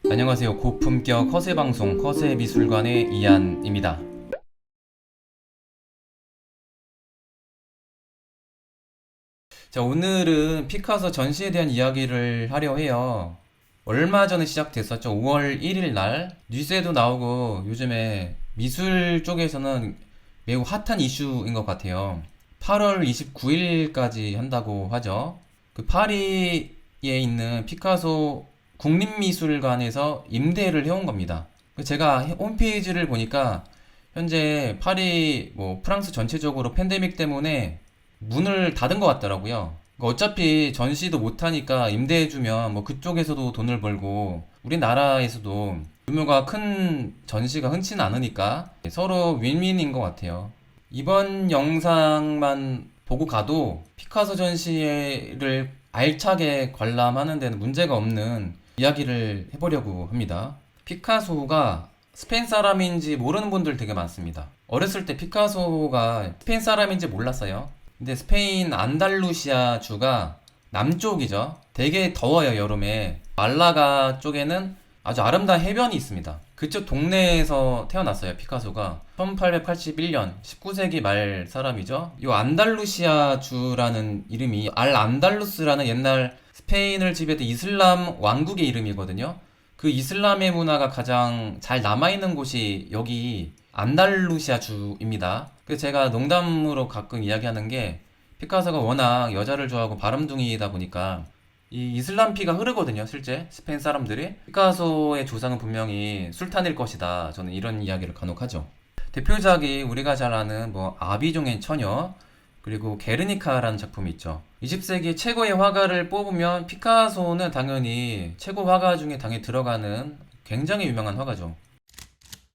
안녕하세요. 고품격 허세방송 허세미술관의 이한입니다. 자, 오늘은 피카소 전시에 대한 이야기를 하려 해요. 얼마 전에 시작됐었죠. 5월 1일 날 뉴스에도 나오고 요즘에 미술 쪽에서는 매우 핫한 이슈인 것 같아요. 8월 29일까지 한다고 하죠. 그 파리에 있는 피카소 국립미술관에서 임대를 해온 겁니다. 제가 홈페이지를 보니까 현재 파리 뭐 프랑스 전체적으로 팬데믹 때문에 문을 닫은 것 같더라고요. 그러니까 어차피 전시도 못하니까 임대해주면 뭐 그쪽에서도 돈을 벌고 우리나라에서도 규모가 큰 전시가 흔치는 않으니까 서로 윈윈인 것 같아요. 이번 영상만 보고 가도 피카소 전시를 알차게 관람하는 데는 문제가 없는 이야기를 해보려고 합니다. 피카소가 스페인 사람인지 모르는 분들 되게 많습니다. 어렸을 때 피카소가 스페인 사람인지 몰랐어요. 근데 스페인 안달루시아 주가 남쪽이죠. 되게 더워요, 여름에. 말라가 쪽에는 아주 아름다운 해변이 있습니다. 그쪽 동네에서 태어났어요, 피카소가. 1881년, 19세기 말 사람이죠. 이 안달루시아 주라는 이름이 알 안달루스라는 옛날 스페인을 지배했던 이슬람 왕국의 이름이거든요. 그 이슬람의 문화가 가장 잘 남아있는 곳이 여기 안달루시아 주입니다. 그래서 제가 농담으로 가끔 이야기하는 게 피카소가 워낙 여자를 좋아하고 바람둥이다 보니까 이 이슬람 피가 흐르거든요, 실제 스페인 사람들이. 피카소의 조상은 분명히 술탄일 것이다. 저는 이런 이야기를 간혹 하죠. 대표작이 우리가 잘 아는 뭐 아비종의 처녀, 그리고 게르니카라는 작품이 있죠. 20세기 최고의 화가를 뽑으면 피카소는 당연히 최고 화가 중에 당연히 들어가는 굉장히 유명한 화가죠.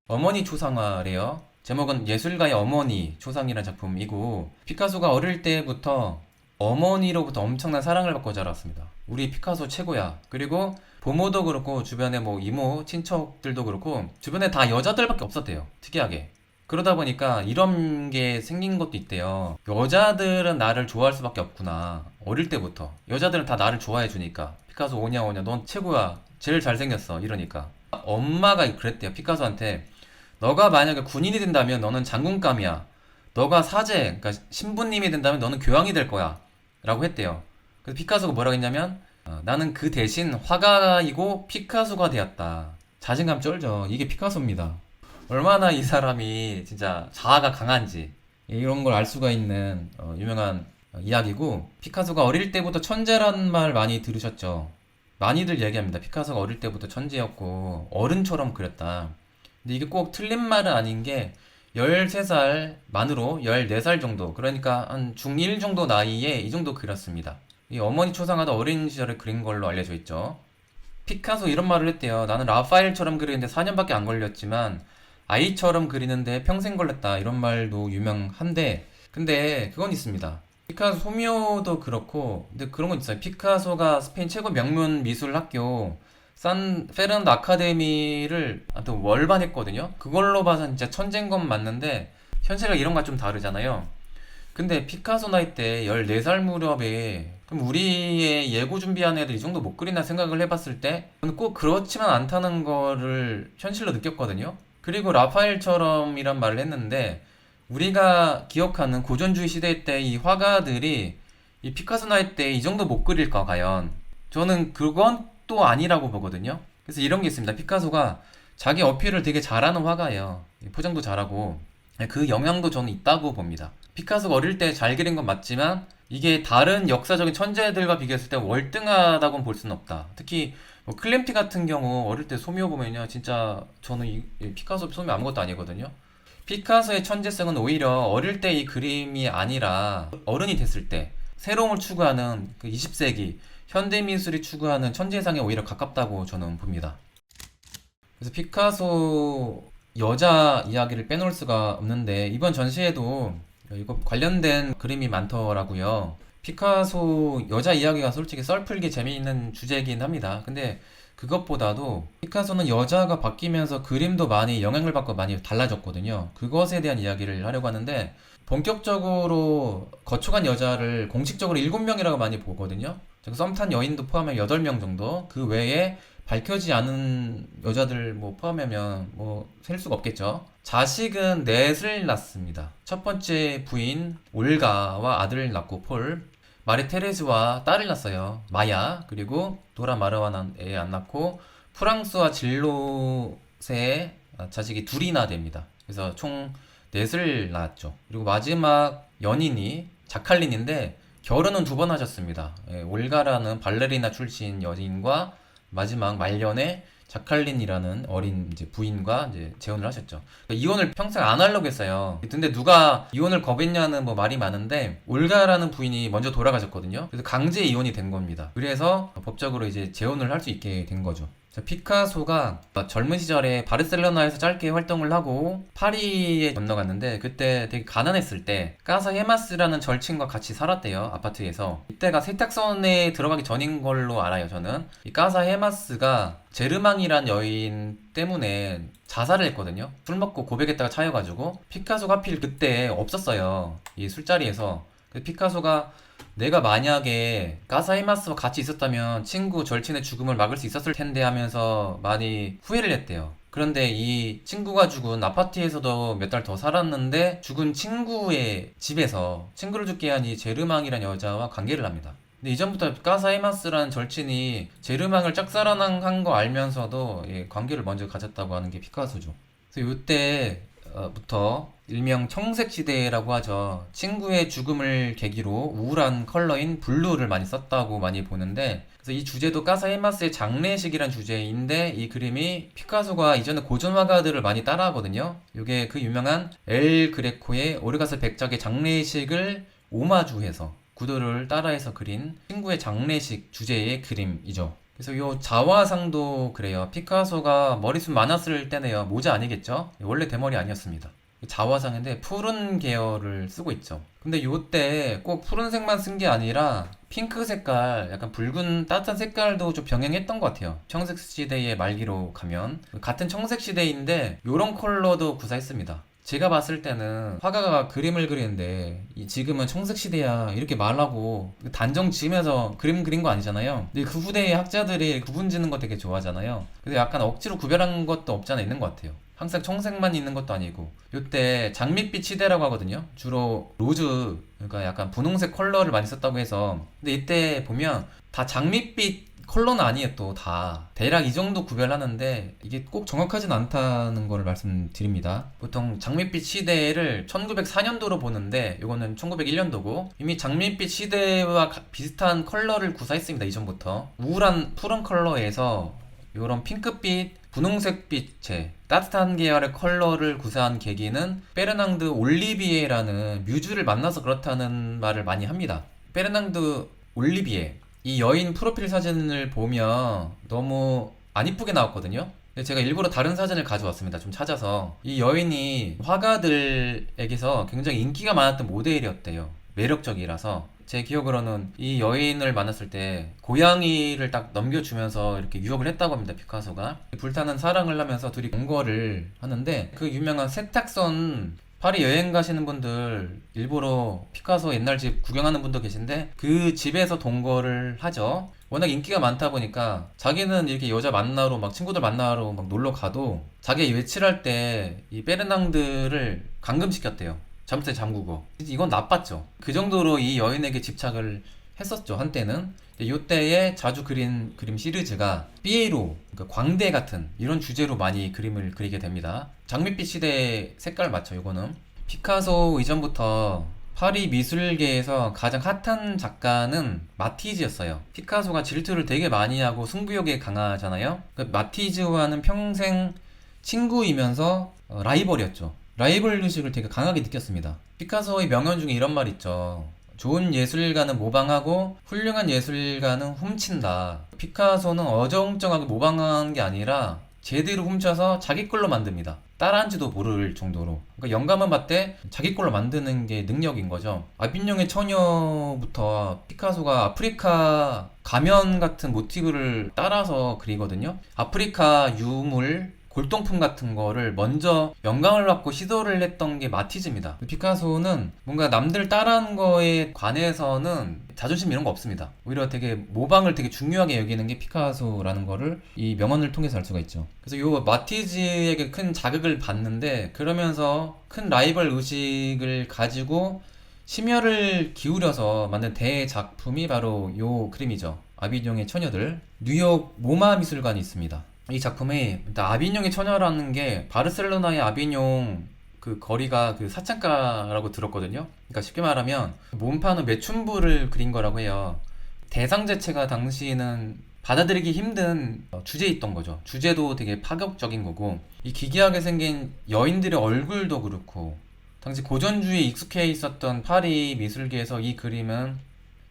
어머니 초상화래요. 제목은 예술가의 어머니 초상이라는 작품이고, 피카소가 어릴 때부터 어머니로부터 엄청난 사랑을 받고 자랐습니다. 우리 피카소 최고야. 그리고 부모도 그렇고 주변에 뭐 이모, 친척들도 그렇고 주변에 다 여자들밖에 없었대요. 특이하게. 그러다 보니까 이런 게 생긴 것도 있대요. 여자들은 나를 좋아할 수밖에 없구나. 어릴 때부터. 여자들은 다 나를 좋아해 주니까. 피카소 오냐 오냐 넌 최고야. 제일 잘생겼어. 이러니까. 엄마가 그랬대요. 피카소한테. 너가 만약에 군인이 된다면 너는 장군감이야. 너가 사제, 그러니까 신부님이 된다면 너는 교황이 될 거야. 라고 했대요. 그래서 피카소가 뭐라고 했냐면 나는 그 대신 화가이고 피카소가 되었다. 자신감 쩔죠. 이게 피카소입니다. 얼마나 이 사람이 진짜 자아가 강한지 이런 걸 알 수가 있는 유명한 이야기고, 피카소가 어릴 때부터 천재란 말 많이 들으셨죠? 많이들 얘기합니다. 피카소가 어릴 때부터 천재였고 어른처럼 그렸다. 근데 이게 꼭 틀린 말은 아닌 게 13살 만으로 14살 정도, 그러니까 한 중1 정도 나이에 이 정도 그렸습니다. 이 어머니 초상화도 어린 시절에 그린 걸로 알려져 있죠. 피카소 이런 말을 했대요. 나는 라파엘처럼 그리는데 4년밖에 안 걸렸지만 아이처럼 그리는데 평생 걸렸다. 이런 말도 유명한데, 근데 그건 있습니다. 피카소 소묘도 그렇고, 근데 그런 건 있어요. 피카소가 스페인 최고 명문 미술 학교 산 페르난도 아카데미를 또 월반했거든요. 그걸로 봐서 진짜 천재인 건 맞는데 현실과 이런 거 좀 다르잖아요. 근데 피카소 나이 때 14살 무렵에 그럼 우리의 예고 준비한 애들 이 정도 못 그리나 생각을 해봤을 때 저는 꼭 그렇지만 않다는 거를 현실로 느꼈거든요. 그리고 라파엘처럼이란 말을 했는데 우리가 기억하는 고전주의 시대 때 이 화가들이 이 피카소 나이 때 이 정도 못 그릴까 과연? 저는 그건 또 아니라고 보거든요. 그래서 이런 게 있습니다. 피카소가 자기 어필을 되게 잘하는 화가예요. 포장도 잘하고 그 영향도 저는 있다고 봅니다. 피카소가 어릴 때 잘 그린 건 맞지만 이게 다른 역사적인 천재들과 비교했을 때 월등하다고는 볼 수는 없다. 특히 뭐 클림티 같은 경우 어릴 때 소묘 보면요, 진짜 저는 이 피카소 소묘 아무것도 아니거든요. 피카소의 천재성은 오히려 어릴 때 이 그림이 아니라 어른이 됐을 때 새로움을 추구하는 그 20세기 현대미술이 추구하는 천재상에 오히려 가깝다고 저는 봅니다. 그래서 피카소 여자 이야기를 빼놓을 수가 없는데 이번 전시에도 이거 관련된 그림이 많더라고요. 피카소 여자 이야기가 솔직히 썰풀기 재미있는 주제이긴 합니다. 근데 그것보다도 피카소는 여자가 바뀌면서 그림도 많이 영향을 받고 많이 달라졌거든요. 그것에 대한 이야기를 하려고 하는데, 본격적으로 거쳐간 여자를 공식적으로 7명이라고 많이 보거든요. 썸탄 여인도 포함해 8명 정도. 그 외에 밝혀지지 않은 여자들 뭐 포함하면 뭐 셀 수가 없겠죠. 자식은 넷을 낳습니다. 첫 번째 부인 올가와 아들을 낳고 폴, 마리 테레즈와 딸을 낳았어요. 마야, 그리고 도라 마르와는 애 안 낳고 프랑스와 질롯의 자식이 둘이나 됩니다. 그래서 총 넷을 낳았죠. 그리고 마지막 연인이 자칼린인데 결혼은 두 번 하셨습니다. 예, 올가라는 발레리나 출신 여인과 마지막 말년에 자칼린이라는 어린 이제 부인과 이제 재혼을 하셨죠. 그러니까 이혼을 평생 안 하려고 했어요. 근데 누가 이혼을 거부했냐는 뭐 말이 많은데 올가라는 부인이 먼저 돌아가셨거든요. 그래서 강제 이혼이 된 겁니다. 그래서 법적으로 이제 재혼을 할 수 있게 된 거죠. 자, 피카소가 젊은 시절에 바르셀로나에서 짧게 활동을 하고 파리에 건너갔는데 그때 되게 가난했을 때 까사 헤마스라는 절친과 같이 살았대요. 아파트에서. 이때가 세탁선에 들어가기 전인 걸로 알아요. 저는 이 까사 헤마스가 제르망이란 여인 때문에 자살을 했거든요. 술 먹고 고백했다가 차여가지고 피카소가 하필 그때 없었어요. 이 술자리에서. 피카소가 내가 만약에 가사이마스와 같이 있었다면 친구 절친의 죽음을 막을 수 있었을 텐데 하면서 많이 후회를 했대요. 그런데 이 친구가 죽은 아파트에서도 몇 달 더 살았는데 죽은 친구의 집에서 친구를 죽게 한 이 제르망이란 여자와 관계를 합니다. 근데 이전부터 가사이마스라는 절친이 제르망을 짝사랑한 거 알면서도 예, 관계를 먼저 가졌다고 하는 게 피카소죠. 그래서 이때부터 일명 청색시대라고 하죠. 친구의 죽음을 계기로 우울한 컬러인 블루를 많이 썼다고 많이 보는데 그래서 이 주제도 까사헤마스의 장례식이란 주제인데 이 그림이 피카소가 이전에 고전 화가들을 많이 따라하거든요. 이게 그 유명한 엘 그레코의 오르가스 백작의 장례식을 오마주해서 구도를 따라해서 그린 친구의 장례식 주제의 그림이죠. 그래서 이 자화상도 그래요. 피카소가 머리숱 많았을 때네요. 모자 아니겠죠? 원래 대머리 아니었습니다. 자화상인데 푸른 계열을 쓰고 있죠. 근데 요때 꼭 푸른색만 쓴 게 아니라 핑크 색깔, 약간 붉은 따뜻한 색깔도 좀 병행했던 것 같아요. 청색 시대의 말기로 가면 같은 청색 시대인데 요런 컬러도 구사했습니다. 제가 봤을 때는 화가가 그림을 그리는데 지금은 청색 시대야 이렇게 말하고 단정 지으면서 그림 그린 거 아니잖아요. 근데 그 후대의 학자들이 구분 짓는 거 되게 좋아하잖아요. 그래서 약간 억지로 구별한 것도 없지 않아 있는 것 같아요. 항상 청색만 있는 것도 아니고 요때 장밋빛 시대라고 하거든요. 주로 로즈, 그러니까 약간 분홍색 컬러를 많이 썼다고 해서 근데 이때 보면 다 장밋빛 컬러는 아니에요. 또 다 대략 이 정도 구별하는데 이게 꼭 정확하진 않다는 걸 말씀드립니다. 보통 장밋빛 시대를 1904년도로 보는데 이거는 1901년도고 이미 장밋빛 시대와 비슷한 컬러를 구사했습니다. 이전부터 우울한 푸른 컬러에서 이런 핑크빛, 분홍색빛의 따뜻한 계열의 컬러를 구사한 계기는 베르낭드 올리비에라는 뮤즈를 만나서 그렇다는 말을 많이 합니다. 베르낭드 올리비에 이 여인 프로필 사진을 보면 너무 안 이쁘게 나왔거든요. 근데 제가 일부러 다른 사진을 가져왔습니다. 좀 찾아서. 이 여인이 화가들에게서 굉장히 인기가 많았던 모델이었대요. 매력적이라서. 제 기억으로는 이 여인을 만났을 때 고양이를 딱 넘겨주면서 이렇게 유혹을 했다고 합니다. 피카소가. 불타는 사랑을 하면서 둘이 동거를 하는데 그 유명한 세탁선 파리 여행 가시는 분들 일부러 피카소 옛날 집 구경하는 분도 계신데 그 집에서 동거를 하죠. 워낙 인기가 많다 보니까 자기는 이렇게 여자 만나러 막 친구들 만나러 막 놀러 가도 자기 외출할 때 이 베르낭드를 감금시켰대요. 잠수대 잠그고. 이건 나빴죠. 그 정도로 이 여인에게 집착을 했었죠. 한때는. 이때에 자주 그린 그림 시리즈가 삐에로, 그러니까 광대 같은 이런 주제로 많이 그림을 그리게 됩니다. 장밋빛 시대의 색깔 맞죠, 이거는. 피카소 이전부터 파리 미술계에서 가장 핫한 작가는 마티즈였어요. 피카소가 질투를 되게 많이 하고 승부욕에 강하잖아요. 마티즈와는 평생 친구이면서 라이벌이었죠. 라이벌 의식을 되게 강하게 느꼈습니다. 피카소의 명언 중에 이런 말 있죠. 좋은 예술가는 모방하고 훌륭한 예술가는 훔친다. 피카소는 어정쩡하게 모방한 게 아니라 제대로 훔쳐서 자기 걸로 만듭니다. 따라한지도 모를 정도로. 그러니까 영감을 받되 자기 걸로 만드는 게 능력인 거죠. 아빈용의 처녀부터 피카소가 아프리카 가면 같은 모티브를 따라서 그리거든요. 아프리카 유물, 골동품 같은 거를 먼저 영감을 받고 시도를 했던 게 마티즈입니다. 피카소는 뭔가 남들 따라한 거에 관해서는 자존심 이런 거 없습니다. 오히려 되게 모방을 되게 중요하게 여기는 게 피카소라는 거를 이 명언을 통해서 알 수가 있죠. 그래서 요 마티즈에게 큰 자극을 받는데, 그러면서 큰 라이벌 의식을 가지고 심혈을 기울여서 만든 대작품이 바로 요 그림이죠. 아비뇽의 처녀들. 뉴욕 모마 미술관이 있습니다. 이 작품이 일단 아비뇽의 처녀라는 게 바르셀로나의 아비뇽 그 거리가 그 사창가라고 들었거든요. 그러니까 쉽게 말하면 몸 파는 매춘부를 그린 거라고 해요. 대상 자체가 당시에는 받아들이기 힘든 주제였던 거죠. 주제도 되게 파격적인 거고, 이 기괴하게 생긴 여인들의 얼굴도 그렇고, 당시 고전주의에 익숙해 있었던 파리 미술계에서 이 그림은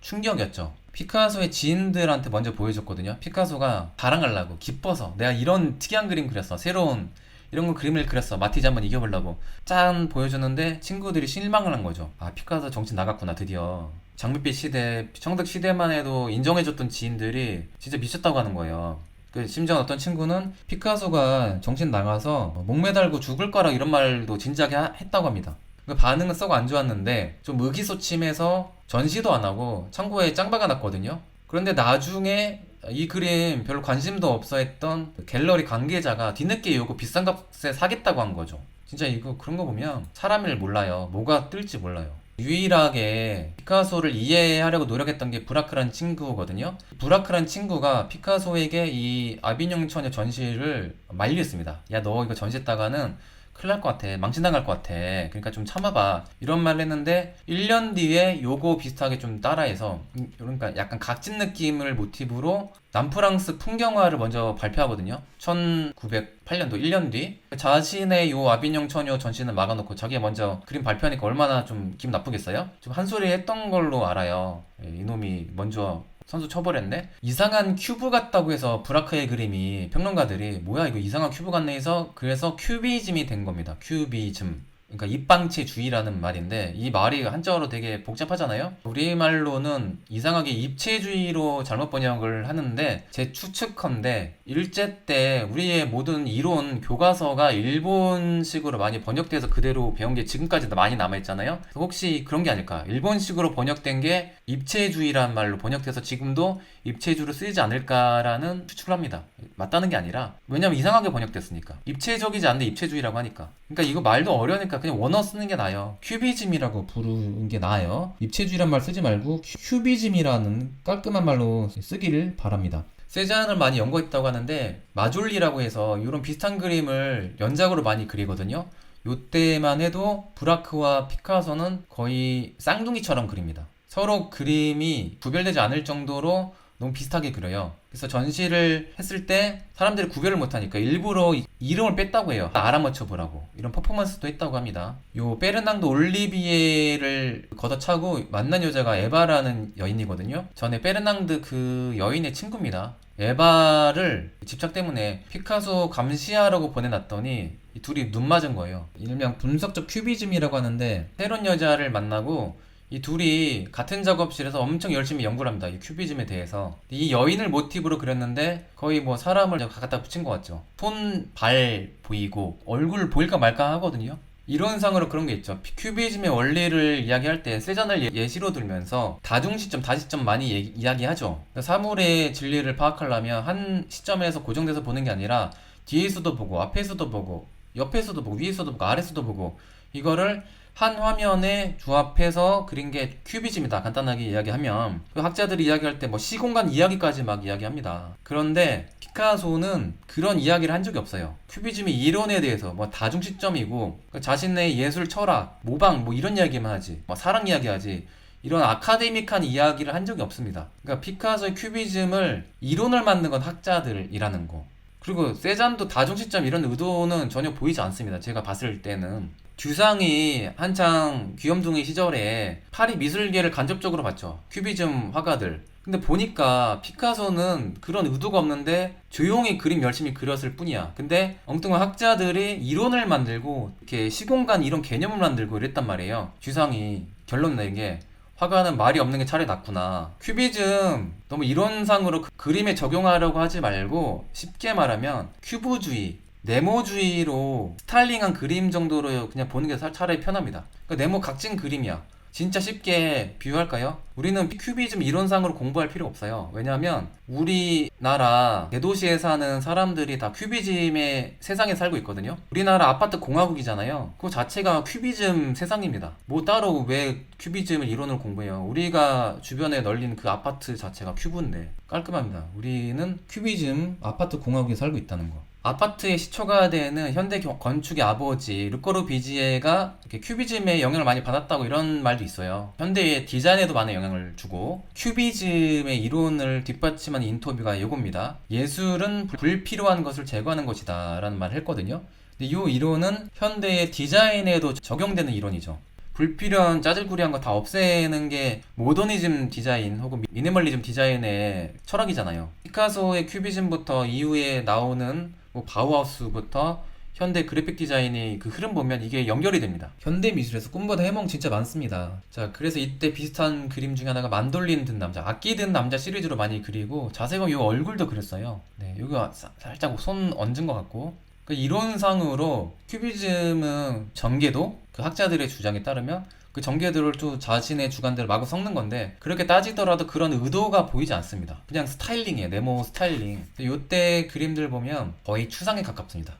충격이었죠. 피카소의 지인들한테 먼저 보여줬거든요. 피카소가 자랑하려고 기뻐서 내가 이런 특이한 그림 그렸어, 새로운 이런 거 그림을 그렸어, 마티즈 한번 이겨보려고 짠 보여줬는데 친구들이 실망을 한 거죠. 아, 피카소 정신 나갔구나. 드디어 장밋빛 시대, 청득 시대만 해도 인정해줬던 지인들이 진짜 미쳤다고 하는 거예요. 심지어 어떤 친구는 피카소가 정신 나가서 목매달고 죽을 거라 이런 말도 진지하게 했다고 합니다. 반응은 썩 안 좋았는데 좀 의기소침해서 전시도 안 하고 창고에 짱 박아놨거든요. 그런데 나중에 이 그림 별로 관심도 없어 했던 갤러리 관계자가 뒤늦게 이거 비싼 값에 사겠다고 한 거죠. 진짜 이거 그런 거 보면 사람을 몰라요. 뭐가 뜰지 몰라요. 유일하게 피카소를 이해하려고 노력했던 게 브라크란 친구거든요. 브라크란 친구가 피카소에게 이 아비뇽 처녀 전시를 만류했습니다. 야, 너 이거 전시했다가는 큰일 날 것 같아. 망신당할 것 같아. 그러니까 좀 참아봐. 이런 말을 했는데 1년 뒤에 요거 비슷하게 좀 따라해서, 그러니까 약간 각진 느낌을 모티브로 남프랑스 풍경화를 먼저 발표하거든요. 1908년도 1년 뒤. 자신의 요 아비뇽 처녀 전시는 막아놓고 자기가 먼저 그림 발표하니까 얼마나 좀 기분 나쁘겠어요? 좀 한 소리 했던 걸로 알아요. 이놈이 먼저 선수 쳐버렸네? 이상한 큐브 같다고 해서 브라크의 그림이 평론가들이 뭐야 이거 이상한 큐브 같네 해서, 그래서 큐비즘이 된 겁니다. 큐비즘. 그러니까 입방체주의라는 말인데, 이 말이 한자어로 되게 복잡하잖아요. 우리말로는 이상하게 입체주의로 잘못 번역을 하는데, 제 추측컨대 일제 때 우리의 모든 이론 교과서가 일본식으로 많이 번역돼서 그대로 배운 게 지금까지도 많이 남아있잖아요. 혹시 그런 게 아닐까, 일본식으로 번역된 게 입체주의란 말로 번역돼서 지금도 입체주의로 쓰이지 않을까라는 추측을 합니다. 맞다는 게 아니라, 왜냐면 이상하게 번역됐으니까. 입체적이지 않는데 입체주의라고 하니까. 그러니까 이거 말도 어려우니까 그냥 원어 쓰는 게 나아요. 큐비즘이라고 부르는 게 나아요. 입체주의란 말 쓰지 말고 큐비즘이라는 깔끔한 말로 쓰기를 바랍니다. 세잔을 많이 연구했다고 하는데, 마졸리라고 해서 이런 비슷한 그림을 연작으로 많이 그리거든요. 요때만 해도 브라크와 피카소는 거의 쌍둥이처럼 그립니다. 서로 그림이 구별되지 않을 정도로 너무 비슷하게 그려요. 그래서 전시를 했을 때 사람들이 구별을 못하니까 일부러 이름을 뺐다고 해요. 알아맞혀 보라고. 이런 퍼포먼스도 했다고 합니다. 요 베르낭도 올리비에를 걷어차고 만난 여자가 에바라는 여인이거든요. 전에 베르낭드 그 여인의 친구입니다. 에바를 집착 때문에 피카소 감시하라고 보내놨더니 이 둘이 눈 맞은 거예요. 일명 분석적 큐비즘이라고 하는데, 새로운 여자를 만나고 이 둘이 같은 작업실에서 엄청 열심히 연구를 합니다. 이 큐비즘에 대해서. 이 여인을 모티브로 그렸는데 거의 뭐 사람을 갖다 붙인 것 같죠. 손, 발 보이고 얼굴 보일까 말까 하거든요. 이론상으로 그런 게 있죠. 큐비즘의 원리를 이야기할 때 세잔을 예시로 들면서 다중시점, 다시점 많이 이야기하죠. 사물의 진리를 파악하려면 한 시점에서 고정돼서 보는 게 아니라 뒤에서도 보고, 앞에서도 보고, 옆에서도 보고, 위에서도 보고, 아래서도 보고, 이거를 한 화면에 조합해서 그린 게 큐비즘이다. 간단하게 이야기하면, 그 학자들이 이야기할 때 뭐 시공간 이야기까지 막 이야기합니다. 그런데 피카소는 그런 이야기를 한 적이 없어요. 큐비즘의 이론에 대해서 뭐 다중시점이고 자신의 예술 철학, 모방 뭐 이런 이야기만 하지, 뭐 사랑 이야기하지, 이런 아카데믹한 이야기를 한 적이 없습니다. 그러니까 피카소의 큐비즘을 이론을 만든 건 학자들이라는 거. 그리고 세잔도 다중시점 이런 의도는 전혀 보이지 않습니다. 제가 봤을 때는. 듀상이 한창 귀염둥이 시절에 파리 미술계를 간접적으로 봤죠. 큐비즘 화가들. 근데 보니까 피카소는 그런 의도가 없는데 조용히 그림 열심히 그렸을 뿐이야. 근데 엉뚱한 학자들이 이론을 만들고 이렇게 시공간 이런 개념을 만들고 이랬단 말이에요. 듀상이 결론 낸 게, 화가는 말이 없는 게 차라리 낫구나. 큐비즘 너무 이론상으로 그림에 적용하려고 하지 말고, 쉽게 말하면 큐브주의, 네모주의로 스타일링한 그림 정도로 그냥 보는 게 차라리 편합니다. 그러니까 네모 각진 그림이야. 진짜 쉽게 비유할까요? 우리는 큐비즘 이론상으로 공부할 필요 없어요. 왜냐하면 우리나라 대도시에 사는 사람들이 다 큐비즘의 세상에 살고 있거든요. 우리나라 아파트 공화국이잖아요. 그 자체가 큐비즘 세상입니다. 뭐 따로 왜 큐비즘을 이론을 공부해요? 우리가 주변에 널린 그 아파트 자체가 큐브인데 깔끔합니다. 우리는 큐비즘 아파트 공화국에 살고 있다는 거. 아파트의 시초가되는 현대 건축의 아버지 르꼬르 비지에가 이렇게 큐비즘의 영향을 많이 받았다고 이런 말도 있어요. 현대의 디자인에도 많은 영향을 주고 큐비즘의 이론을 뒷받침한 인터뷰가 이겁니다. 예술은 불필요한 것을 제거하는 것이다 라는 말을 했거든요. 근데 이 이론은 현대의 디자인에도 적용되는 이론이죠. 불필요한 짜질구리한 거 다 없애는 게 모더니즘 디자인 혹은 미니멀리즘 디자인의 철학이잖아요. 피카소의 큐비즘부터 이후에 나오는 뭐 바우하우스부터 현대 그래픽 디자인의 그 흐름 보면 이게 연결이 됩니다. 현대 미술에서 꿈보다 해몽 진짜 많습니다. 자, 그래서 이때 비슷한 그림 중에 하나가 만돌린 든 남자, 악기 든 남자 시리즈로 많이 그리고 자세가 요 얼굴도 그렸어요. 네, 여기가 살짝 손 얹은 것 같고. 그 이론상으로 큐비즘은 전개도 그 학자들의 주장에 따르면 그 전개들을 또 자신의 주관대로 마구 섞는 건데 그렇게 따지더라도 그런 의도가 보이지 않습니다. 그냥 스타일링이에요. 네모 스타일링. 요때 그림들 보면 거의 추상에 가깝습니다.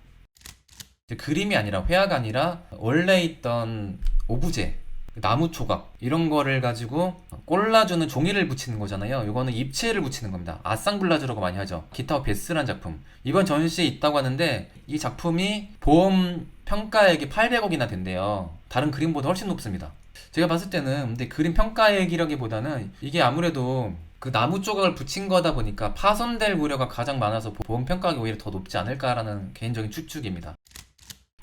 그림이 아니라 회화가 아니라 원래 있던 오브제 나무 조각 이런 거를 가지고 꼴라주는 종이를 붙이는 거잖아요. 이거는 입체를 붙이는 겁니다. 아상블라주라고 많이 하죠. 기타와 베스란 작품. 이번 전시에 있다고 하는데 이 작품이 보험 평가액이 800억이나 된대요. 다른 그림보다 훨씬 높습니다. 제가 봤을 때는 근데 그림 평가액이라기보다는 이게 아무래도 그 나무 조각을 붙인 거다 보니까 파손될 우려가 가장 많아서 보험 평가액이 오히려 더 높지 않을까라는 개인적인 추측입니다.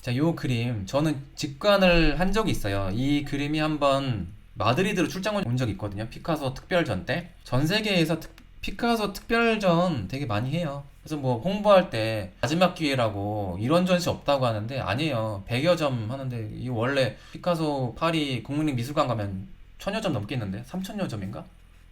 자, 요 그림 저는 직관을 한 적이 있어요. 이 그림이 한번 마드리드로 출장 온 적이 있거든요. 피카소 특별전 때. 전 세계에서 피카소 특별전 되게 많이 해요. 그래서 뭐 홍보할 때 마지막 기회라고 이런 전시 없다고 하는데 아니에요. 100여 점 하는데 이 원래 피카소 파리 국립미술관 가면 1000여 점 넘겠는데 3000여 점인가?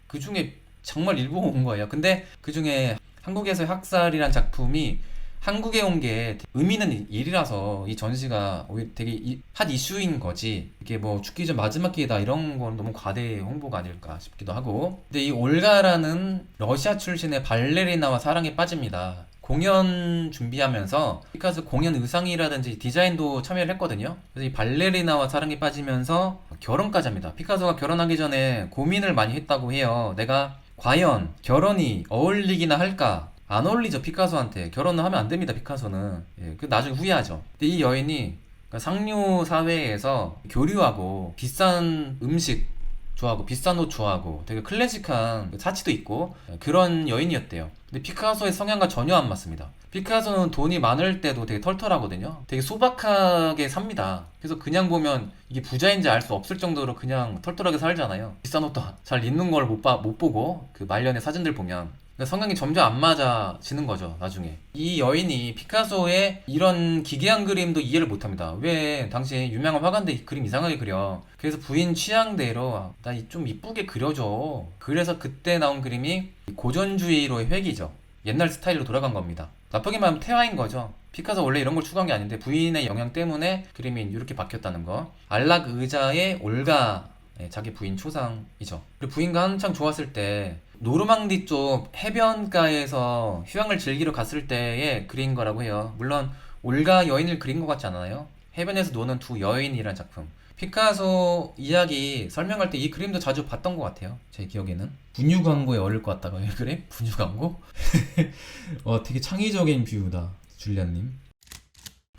그 중에 정말 일부 온 거예요. 근데 그 중에 한국에서 학살이란 작품이 한국에 온 게 의미 있는 일이라서 이 전시가 오히려 되게 핫 이슈인 거지. 이게 뭐 죽기 전 마지막 기회다 이런 건 너무 과대 홍보가 아닐까 싶기도 하고. 근데 이 올가라는 러시아 출신의 발레리나와 사랑에 빠집니다. 공연 준비하면서 피카소 공연 의상이라든지 디자인도 참여를 했거든요. 그래서 이 발레리나와 사랑에 빠지면서 결혼까지 합니다. 피카소가 결혼하기 전에 고민을 많이 했다고 해요. 내가 과연 결혼이 어울리기나 할까? 안 어울리죠. 피카소한테 결혼을 하면 안 됩니다. 피카소는 그 나중에 후회하죠. 근데 이 여인이 그러니까 상류 사회에서 교류하고 비싼 음식 좋아하고 비싼 옷 좋아하고 되게 클래식한 사치도 있고 그런 여인이었대요. 근데 피카소의 성향과 전혀 안 맞습니다. 피카소는 돈이 많을 때도 되게 털털하거든요. 되게 소박하게 삽니다. 그래서 그냥 보면 이게 부자인지 알 수 없을 정도로 그냥 털털하게 살잖아요. 비싼 옷도 잘 입는 걸 못 보고 그 말년의 사진들 보면 성향이 점점 안 맞아지는 거죠, 나중에. 이 여인이 피카소의 이런 기괴한 그림도 이해를 못 합니다. 왜 당시 유명한 화가인데 그림 이상하게 그려. 그래서 부인 취향대로 나 좀 이쁘게 그려줘. 그래서 그때 나온 그림이 고전주의로의 회귀죠. 옛날 스타일로 돌아간 겁니다. 나쁘게 말하면 태화인 거죠. 피카소 원래 이런 걸 추구한 게 아닌데 부인의 영향 때문에 그림이 이렇게 바뀌었다는 거. 안락 의자의 올가 자기 부인 초상이죠. 그리고 부인과 한창 좋았을 때 노르망디 쪽 해변가에서 휴양을 즐기러 갔을 때의 그린 거라고 해요. 물론 올가 여인을 그린 것 같지 않아요? 해변에서 노는 두 여인이란 작품. 피카소 이야기 설명할 때 이 그림도 자주 봤던 것 같아요. 제 기억에는. 분유 광고에 어울릴 것 같다고요, 이 그림? 분유 광고? 되게 창의적인 뷰다, 줄리안님.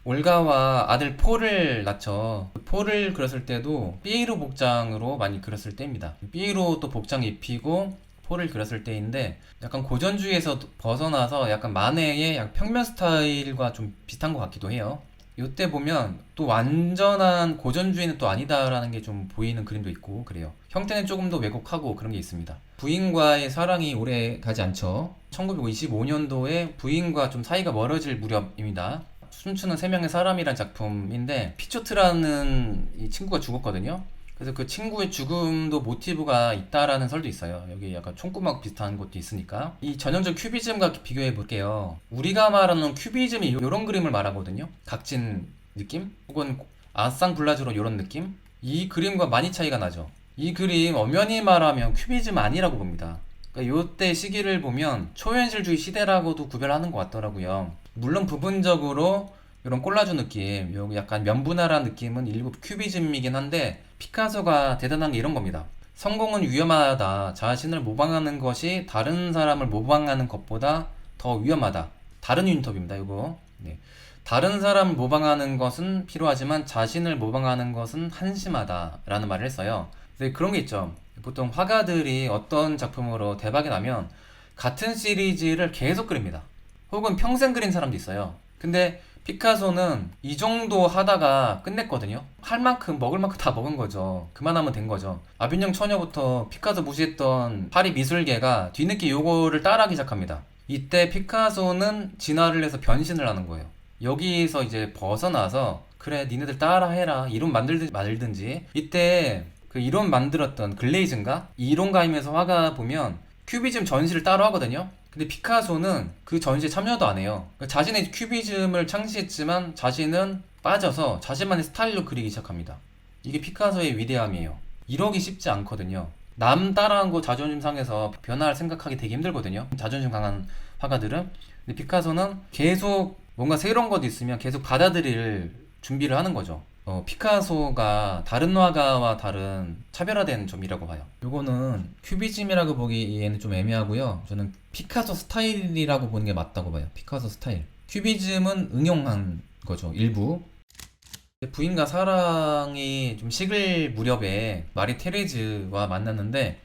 올가와 아들 폴을 낳죠. 폴을 그렸을 때도 삐에로 복장으로 많이 그렸을 때입니다. 삐에로 또 복장 입히고 폴을 그렸을 때인데 약간 고전주의에서 벗어나서 약간 마네의 약간 평면 스타일과 좀 비슷한 것 같기도 해요. 이때 보면 또 완전한 고전주의는 또 아니다라는 게 좀 보이는 그림도 있고 그래요. 형태는 조금 더 왜곡하고 그런 게 있습니다. 부인과의 사랑이 오래 가지 않죠. 1925년도에 부인과 좀 사이가 멀어질 무렵입니다. 춤추는 세 명의 사람이란 작품인데 피초트라는 이 친구가 죽었거든요. 그래서 그 친구의 죽음도 모티브가 있다라는 설도 있어요. 여기 약간 총구멍 비슷한 것도 있으니까. 이 전형적 큐비즘과 비교해 볼게요. 우리가 말하는 큐비즘이 이런 그림을 말하거든요. 각진 느낌? 혹은 아쌍블라주로 이런 느낌? 이 그림과 많이 차이가 나죠. 이 그림 엄연히 말하면 큐비즘 아니라고 봅니다. 그러니까 요때 시기를 보면 초현실주의 시대라고도 구별하는 것 같더라고요. 물론 부분적으로 이런 콜라주 느낌, 요 약간 면분화란 느낌은 일부 큐비즘이긴 한데 피카소가 대단한 게 이런 겁니다. 성공은 위험하다. 자신을 모방하는 것이 다른 사람을 모방하는 것보다 더 위험하다. 다른 인터뷰입니다. 이거. 네. 다른 사람을 모방하는 것은 필요하지만 자신을 모방하는 것은 한심하다라는 말을 했어요. 근데 그런 게 있죠. 보통 화가들이 어떤 작품으로 대박이 나면 같은 시리즈를 계속 그립니다. 혹은 평생 그린 사람도 있어요. 근데 피카소는 이 정도 하다가 끝냈거든요. 할 만큼 먹을 만큼 다 먹은 거죠. 그만하면 된 거죠. 아빈영 처녀부터 피카소 무시했던 파리 미술계가 뒤늦게 요거를 따라하기 시작합니다. 이때 피카소는 진화를 해서 변신을 하는 거예요. 여기서 이제 벗어나서 그래 니네들 따라해라 이론 만들든지 말든지. 이때 그 이론 만들었던 글레이즈인가? 이론가임에서 화가 보면 큐비즘 전시를 따로 하거든요. 근데 피카소는 그 전시에 참여도 안 해요. 그러니까 자신의 큐비즘을 창시했지만 자신은 빠져서 자신만의 스타일로 그리기 시작합니다. 이게 피카소의 위대함이에요. 이러기 쉽지 않거든요. 남 따라한 거 자존심 상해서 변화를 생각하기 되게 힘들거든요. 자존심 강한 화가들은. 근데 피카소는 계속 뭔가 새로운 것도 있으면 계속 받아들일 준비를 하는 거죠. 피카소가 다른 화가와 다른 차별화된 점이라고 봐요. 요거는 큐비즘이라고 보기에는 좀 애매하고요. 저는 피카소 스타일이라고 보는 게 맞다고 봐요. 피카소 스타일. 큐비즘은 응용한 거죠. 일부. 부인과 사랑이 좀 식을 무렵에 마리 테레즈와 만났는데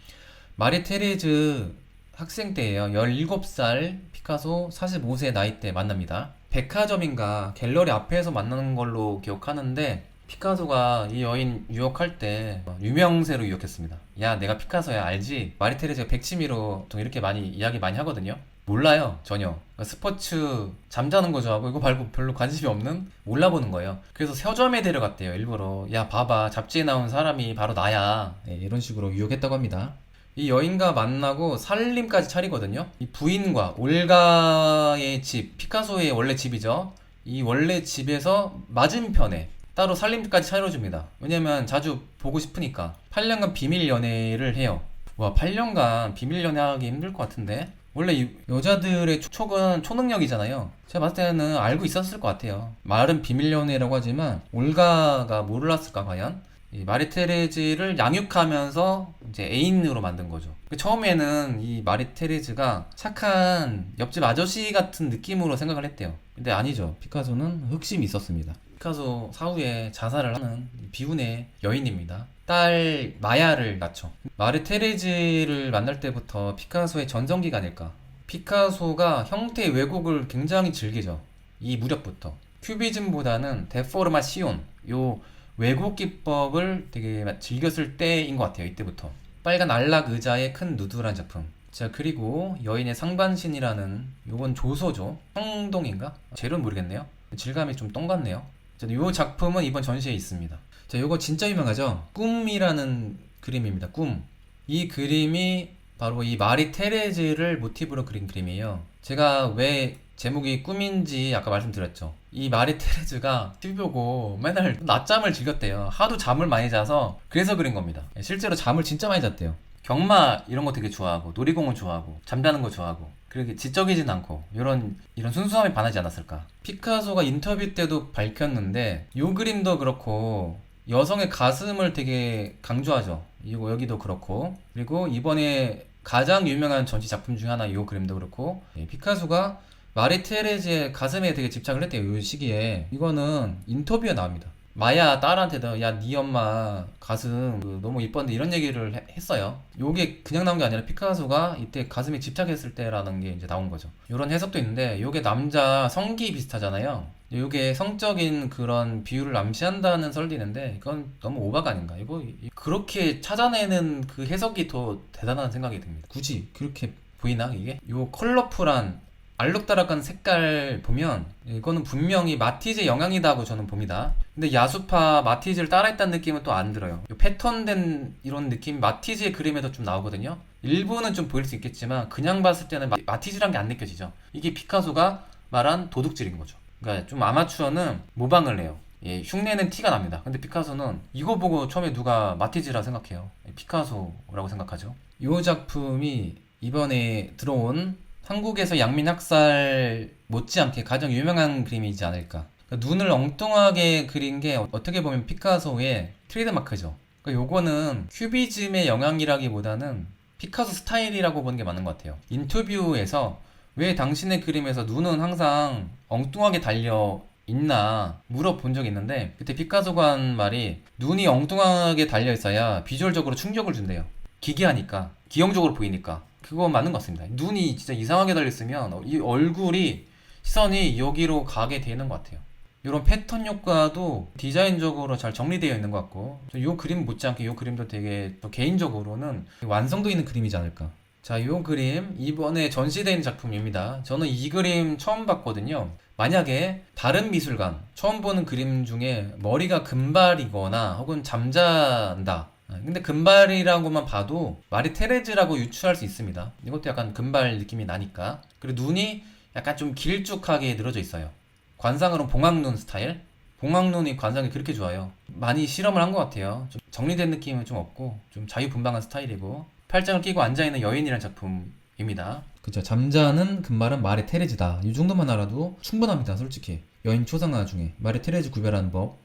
마리 테레즈 학생 때예요. 17살, 피카소 45세 나이 때 만납니다. 백화점인가 갤러리 앞에서 만나는 걸로 기억하는데 피카소가 이 여인 유혹할 때 유명세로 유혹했습니다. 야, 내가 피카소야, 알지? 마리 테레즈가 백치미로 보통 이렇게 많이 이야기 많이 하거든요. 몰라요, 전혀. 그러니까 스포츠 잠자는 거 좋아하고 이거 말고 별로 관심이 없는 몰라보는 거예요. 그래서 서점에 데려갔대요, 일부러. 야, 봐봐, 잡지에 나온 사람이 바로 나야. 네, 이런 식으로 유혹했다고 합니다. 이 여인과 만나고 살림까지 차리거든요. 이 부인과 올가의 집, 피카소의 원래 집이죠. 이 원래 집에서 맞은편에 따로 살림까지 차려줍니다. 왜냐면 자주 보고 싶으니까. 8년간 비밀 연애를 해요. 와, 8년간 비밀 연애하기 힘들 것 같은데? 원래 이 여자들의 촉은 초능력이잖아요. 제가 봤을 때는 알고 있었을 것 같아요. 말은 비밀 연애라고 하지만 올가가 몰랐을까 과연? 이 마리 테레즈를 양육하면서 이제 애인으로 만든 거죠. 처음에는 이 마리 테레즈가 착한 옆집 아저씨 같은 느낌으로 생각을 했대요. 근데 아니죠. 피카소는 흑심이 있었습니다. 피카소 사후에 자살을 하는 비운의 여인입니다. 딸 마야를 낳죠. 마리 테레즈를 만날 때부터 피카소의 전성기가 아닐까. 피카소가 형태의 왜곡을 굉장히 즐기죠. 이 무렵부터. 큐비즘보다는 데포르마시온, 요 왜곡 기법을 되게 즐겼을 때인 것 같아요. 이때부터. 빨간 안락 의자의 큰 누드란 작품. 자, 그리고 여인의 상반신이라는 요건 조소죠. 청동인가? 재료는 모르겠네요. 질감이 좀 똥 같네요. 자, 요 작품은 이번 전시에 있습니다. 자, 요거 진짜 유명하죠? 꿈이라는 그림입니다. 꿈. 이 그림이 바로 이 마리 테레즈를 모티브로 그린 그림이에요. 제가 왜 제목이 꿈인지 아까 말씀드렸죠. 이 마리 테레즈가 TV 보고 맨날 낮잠을 즐겼대요. 하도 잠을 많이 자서 그래서 그린 겁니다. 실제로 잠을 진짜 많이 잤대요. 경마 이런 거 되게 좋아하고 놀이공원 좋아하고 잠자는 거 좋아하고 그렇게 지적이진 않고 이런 순수함에 반하지 않았을까. 피카소가 인터뷰 때도 밝혔는데 요 그림도 그렇고 여성의 가슴을 되게 강조하죠. 이거 여기도 그렇고 그리고 이번에 가장 유명한 전시 작품 중 하나 이 그림도 그렇고 피카소가 마리 테레즈의 가슴에 되게 집착을 했대요. 이 시기에 이거는 인터뷰에 나옵니다. 마야 딸한테도 야 네 엄마 가슴 너무 이뻤는데 이런 얘기를 했어요. 요게 그냥 나온 게 아니라 피카소가 이때 가슴에 집착했을 때라는 게 이제 나온 거죠. 이런 해석도 있는데 요게 남자 성기 비슷하잖아요. 요게 성적인 그런 비율을 암시한다는 설도 있는데 이건 너무 오바가 아닌가. 이거 그렇게 찾아내는 그 해석이 더 대단한 생각이 듭니다. 굳이 그렇게 보이나 이게? 요 컬러풀한 알록달록한 색깔 보면 이거는 분명히 마티즈의 영향이다고 저는 봅니다. 근데 야수파 마티즈를 따라했다는 느낌은 또 안 들어요. 이 패턴된 이런 느낌 마티즈의 그림에도 좀 나오거든요. 일부는 좀 보일 수 있겠지만 그냥 봤을 때는 마티즈란 게 안 느껴지죠. 이게 피카소가 말한 도둑질인 거죠. 그러니까 좀 아마추어는 모방을 해요. 예, 흉내는 티가 납니다. 근데 피카소는 이거 보고 처음에 누가 마티즈라 생각해요. 피카소라고 생각하죠. 이 작품이 이번에 들어온 한국에서 양민학살 못지않게 가장 유명한 그림이지 않을까. 그러니까 눈을 엉뚱하게 그린 게 어떻게 보면 피카소의 트레이드마크죠. 그러니까 요거는 큐비즘의 영향이라기보다는 피카소 스타일이라고 보는 게 맞는 것 같아요. 인터뷰에서 왜 당신의 그림에서 눈은 항상 엉뚱하게 달려 있나 물어본 적이 있는데, 그때 피카소가 한 말이 눈이 엉뚱하게 달려 있어야 비주얼적으로 충격을 준대요. 기괴하니까, 기형적으로 보이니까. 그거 맞는 것 같습니다. 눈이 진짜 이상하게 달렸으면 이 얼굴이, 시선이 여기로 가게 되는 것 같아요. 이런 패턴 효과도 디자인적으로 잘 정리되어 있는 것 같고, 이 그림 못지않게 이 그림도 되게 또 개인적으로는 완성도 있는 그림이지 않을까. 자, 이 그림 이번에 전시되어 있는 작품입니다. 저는 이 그림 처음 봤거든요. 만약에 다른 미술관 처음 보는 그림 중에 머리가 금발이거나 혹은 잠잔다, 근데 금발이라고만 봐도 마리 테레즈라고 유추할 수 있습니다. 이것도 약간 금발 느낌이 나니까. 그리고 눈이 약간 좀 길쭉하게 늘어져 있어요. 관상으로는 봉황눈 스타일. 봉황눈이 관상이 그렇게 좋아요. 많이 실험을 한 것 같아요. 좀 정리된 느낌은 좀 없고 좀 자유분방한 스타일이고, 팔짱을 끼고 앉아있는 여인이라는 작품입니다. 그쵸. 잠자는 금발은 마리 테레즈다. 이 정도만 알아도 충분합니다. 솔직히 여인 초상화 중에 마리 테레즈 구별하는 법.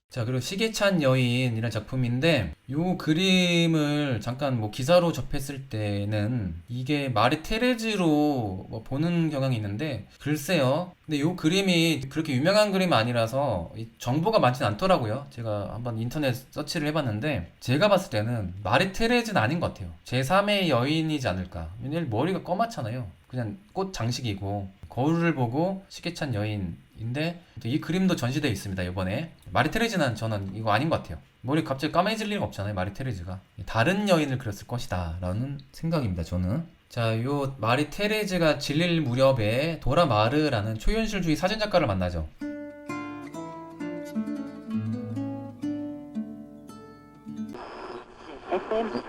자, 그리고 시계찬 여인이라는 작품인데, 요 그림을 잠깐 뭐 기사로 접했을 때는 이게 마리 테레즈로 뭐 보는 경향이 있는데, 글쎄요. 근데 요 그림이 그렇게 유명한 그림이 아니라서 정보가 많진 않더라고요. 제가 한번 인터넷 서치를 해봤는데, 제가 봤을 때는 마리 테레즈는 아닌 것 같아요. 제3의 여인이지 않을까. 왜냐면 머리가 검맣잖아요. 그냥 꽃 장식이고, 거울을 보고 시계찬 여인인데, 이 그림도 전시되어 있습니다. 이번에 마리 테레즈는 저는 이거 아닌 것 같아요. 머리 갑자기 까매질 리가 없잖아요. 마리 테레즈가 다른 여인을 그렸을 것이다 라는 생각입니다. 저는. 자, 요 마리 테레즈가 질릴 무렵에 도라 마르라는 초현실주의 사진작가를 만나죠.